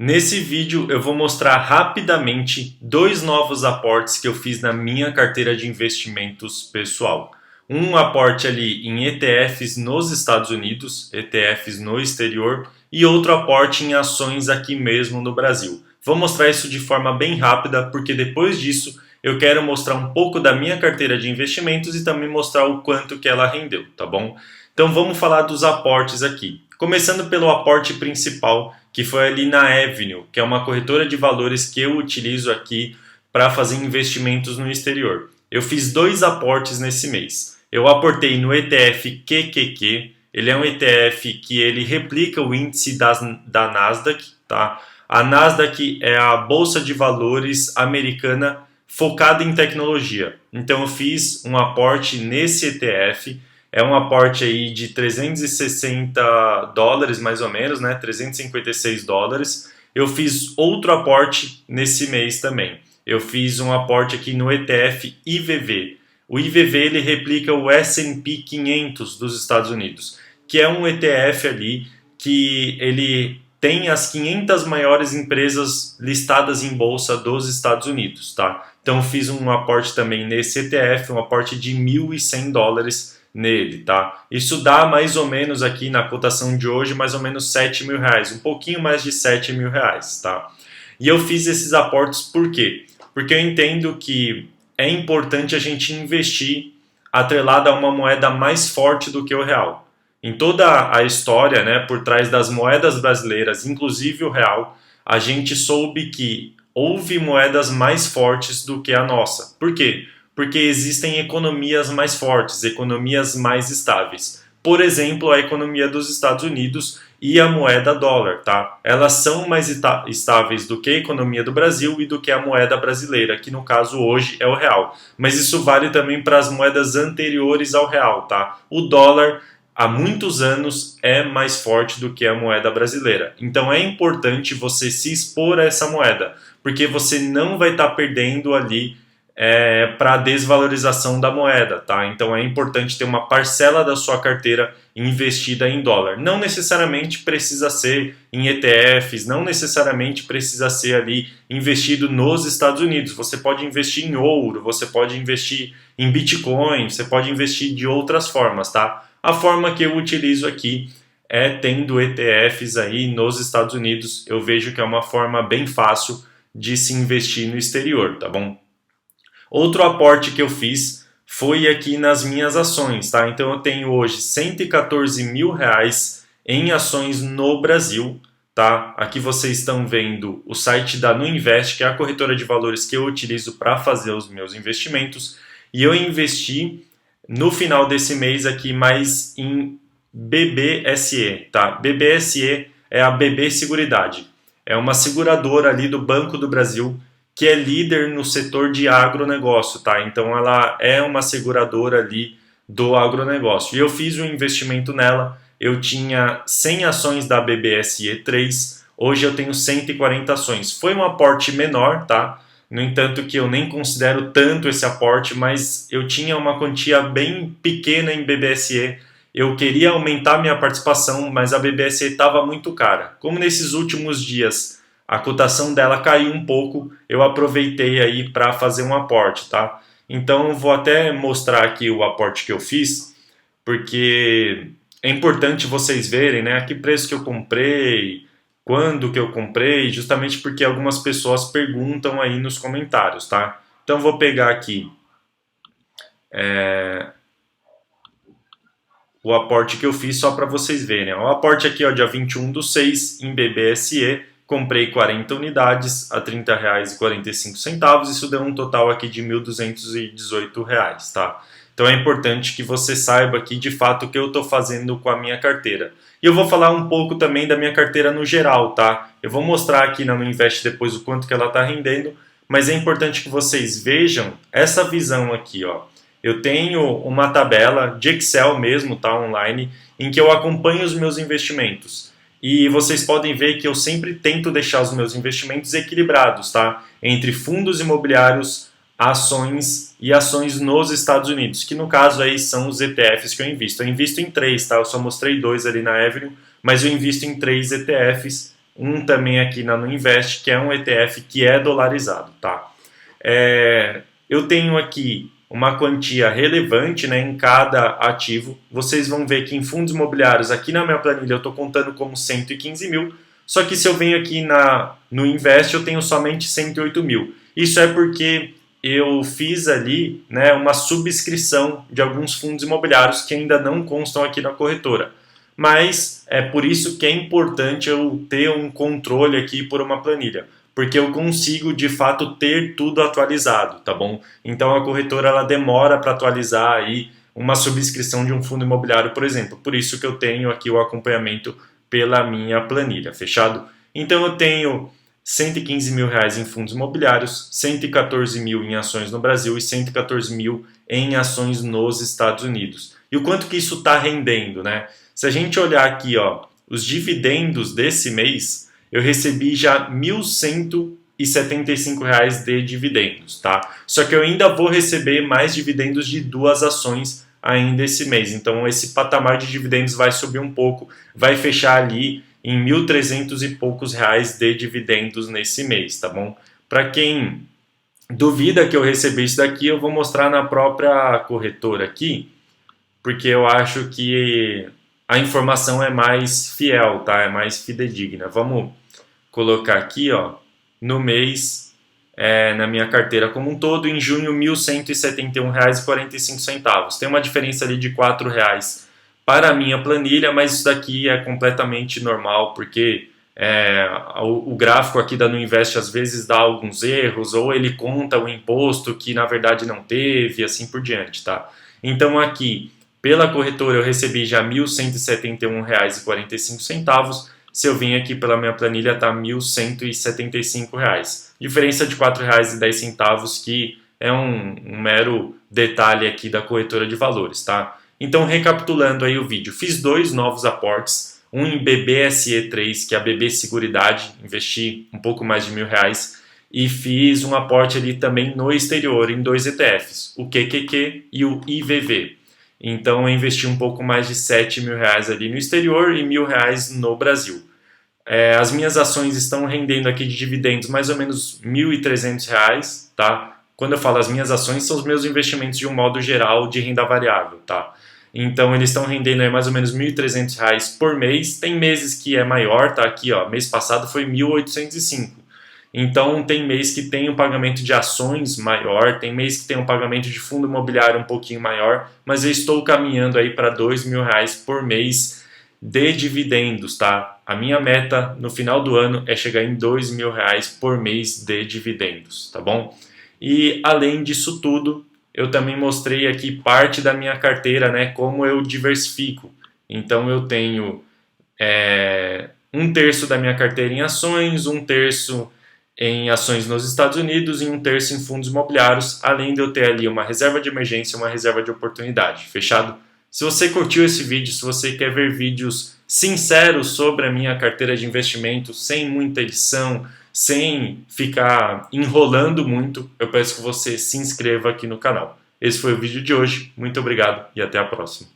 Nesse vídeo eu vou mostrar rapidamente dois novos aportes que eu fiz na minha carteira de investimentos pessoal. Um aporte ali em ETFs nos Estados Unidos, ETFs no exterior, e outro aporte em ações aqui mesmo no Brasil. Vou mostrar isso de forma bem rápida, porque depois disso eu quero mostrar um pouco da minha carteira de investimentos e também mostrar o quanto que ela rendeu, tá bom? Então vamos falar dos aportes aqui. Começando pelo aporte principal, que foi ali na Avenue, que é uma corretora de valores que eu utilizo aqui para fazer investimentos no exterior. Eu fiz dois aportes nesse mês. Eu aportei no ETF QQQ, ele é um ETF que ele replica o índice da Nasdaq, tá? A Nasdaq é a bolsa de valores americana focada em tecnologia. Então eu fiz um aporte nesse ETF. É um aporte aí de 360 dólares mais ou menos, né? 356 dólares. Eu fiz outro aporte nesse mês também. Eu fiz um aporte aqui no ETF IVV. O IVV ele replica o S&P 500 dos Estados Unidos, que é um ETF ali que ele tem as 500 maiores empresas listadas em bolsa dos Estados Unidos, tá? Então fiz um aporte também nesse ETF, um aporte de 1.100 dólares nele, tá? Isso dá mais ou menos aqui na cotação de hoje, mais ou menos 7 mil reais, um pouquinho mais de 7 mil reais, tá? E eu fiz esses aportes por quê? Porque eu entendo que é importante a gente investir atrelado a uma moeda mais forte do que o real. Em toda a história, né, por trás das moedas brasileiras, inclusive o real, a gente soube que houve moedas mais fortes do que a nossa. Por quê? Porque existem economias mais fortes, economias mais estáveis. Por exemplo, a economia dos Estados Unidos e a moeda dólar, tá? Elas são mais estáveis do que a economia do Brasil e do que a moeda brasileira, que no caso hoje é o real. Mas isso vale também para as moedas anteriores ao real, tá? O dólar há muitos anos é mais forte do que a moeda brasileira. Então é importante você se expor a essa moeda, porque você não vai estar perdendo ali para a desvalorização da moeda, tá? Então é importante ter uma parcela da sua carteira investida em dólar. Não necessariamente precisa ser em ETFs, não necessariamente precisa ser ali investido nos Estados Unidos. Você pode investir em ouro, você pode investir em Bitcoin, você pode investir de outras formas, tá? A forma que eu utilizo aqui é tendo ETFs aí nos Estados Unidos. Eu vejo que é uma forma bem fácil de se investir no exterior, tá bom? Outro aporte que eu fiz foi aqui nas minhas ações, tá? Então eu tenho hoje 114 mil reais em ações no Brasil, tá? Aqui vocês estão vendo o site da Nuinvest, que é a corretora de valores que eu utilizo para fazer os meus investimentos, e eu investi no final desse mês aqui mais em BBSE, tá? BBSE é a BB Seguridade. É uma seguradora ali do Banco do Brasil que é líder no setor de agronegócio, tá? Então ela é uma seguradora ali do agronegócio. E eu fiz um investimento nela, eu tinha 100 ações da BBSE 3, hoje eu tenho 140 ações. Foi um aporte menor, tá? No entanto que eu nem considero tanto esse aporte, mas eu tinha uma quantia bem pequena em BBSE. Eu queria aumentar minha participação, mas a BBSE estava muito cara. Como nesses últimos dias a cotação dela caiu um pouco, eu aproveitei aí para fazer um aporte, tá? Então eu vou até mostrar aqui o aporte que eu fiz, porque é importante vocês verem, né, a que preço que eu comprei, quando que eu comprei, justamente porque algumas pessoas perguntam aí nos comentários, tá? Então eu vou pegar aqui o aporte que eu fiz só para vocês verem. O aporte aqui, ó, dia 21/6 em BBSE, comprei 40 unidades a R$ 30,45, isso deu um total aqui de R$ 1.218, tá? Então é importante que você saiba aqui de fato o que eu estou fazendo com a minha carteira. E eu vou falar um pouco também da minha carteira no geral, tá? Eu vou mostrar aqui na Nuinvest depois o quanto que ela está rendendo, mas é importante que vocês vejam essa visão aqui, ó. Eu tenho uma tabela de Excel mesmo, tá, online, em que eu acompanho os meus investimentos. E vocês podem ver que eu sempre tento deixar os meus investimentos equilibrados, tá? Entre fundos imobiliários, ações e ações nos Estados Unidos, que no caso aí são os ETFs que eu invisto. Eu invisto em 3, tá? Eu só mostrei 2 ali na Avenue, mas eu invisto em 3 ETFs, um também aqui na Nuinvest, que é um ETF que é dolarizado, tá? Eu tenho aqui uma quantia relevante, né, em cada ativo. Vocês vão ver que em fundos imobiliários, aqui na minha planilha, eu estou contando como 115 mil, só que se eu venho aqui no Invest, eu tenho somente 108 mil. Isso é porque eu fiz ali, né, uma subscrição de alguns fundos imobiliários que ainda não constam aqui na corretora. Mas é por isso que é importante eu ter um controle aqui por uma planilha, porque eu consigo de fato ter tudo atualizado, tá bom? Então a corretora ela demora para atualizar aí uma subscrição de um fundo imobiliário, por exemplo. Por isso que eu tenho aqui o acompanhamento pela minha planilha, fechado? Então eu tenho 115 mil reais em fundos imobiliários, 114 mil em ações no Brasil e 114 mil em ações nos Estados Unidos. E o quanto que isso está rendendo, né? Se a gente olhar aqui, ó, os dividendos desse mês, eu recebi já R$ 1.175 de dividendos, tá? Só que eu ainda vou receber mais dividendos de 2 ações ainda esse mês. Então esse patamar de dividendos vai subir um pouco, vai fechar ali em 1.300 e poucos reais de dividendos nesse mês, tá bom? Para quem duvida que eu recebi isso daqui, eu vou mostrar na própria corretora aqui, porque eu acho que a informação é mais fiel, tá? É mais fidedigna. Vamos colocar aqui, ó, no mês, na minha carteira como um todo, em junho, R$ 1.171,45. Tem uma diferença ali de R$ 4,00 para a minha planilha, mas isso daqui é completamente normal, porque o gráfico aqui da Nuinvest às vezes dá alguns erros, ou ele conta o imposto que na verdade não teve, assim por diante, tá? Então aqui, pela corretora eu recebi já R$ 1.171,45. Se eu vim aqui pela minha planilha, está R$ 1.175. Diferença de R$ 4,10, que é um mero detalhe aqui da corretora de valores, tá? Então, recapitulando aí o vídeo, fiz 2 novos aportes, um em BBSE3, que é a BB Seguridade, investi um pouco mais de R$ 1.000, e fiz um aporte ali também no exterior, em 2 ETFs, o QQQ e o IVV. Então eu investi um pouco mais de R$ 7.000 ali no exterior e R$ 1.000 no Brasil. As minhas ações estão rendendo aqui de dividendos mais ou menos R$ 1.300, tá? Quando eu falo as minhas ações, são os meus investimentos de um modo geral de renda variável, tá? Então eles estão rendendo aí mais ou menos R$ 1.300 por mês. Tem meses que é maior, tá? Aqui, ó, mês passado foi 1.805. Então tem mês que tem um pagamento de ações maior, tem mês que tem um pagamento de fundo imobiliário um pouquinho maior, mas eu estou caminhando aí para R$ 2.000 por mês de dividendos, tá? A minha meta no final do ano é chegar em R$ 2.000 por mês de dividendos, tá bom? E além disso tudo, eu também mostrei aqui parte da minha carteira, né? Como eu diversifico. Então eu tenho 1/3 da minha carteira em ações, 1/3 em ações nos Estados Unidos e 1/3 em fundos imobiliários, além de eu ter ali uma reserva de emergência e uma reserva de oportunidade. Fechado? Se você curtiu esse vídeo, se você quer ver vídeos sinceros sobre a minha carteira de investimento, sem muita edição, sem ficar enrolando muito, eu peço que você se inscreva aqui no canal. Esse foi o vídeo de hoje. Muito obrigado e até a próxima.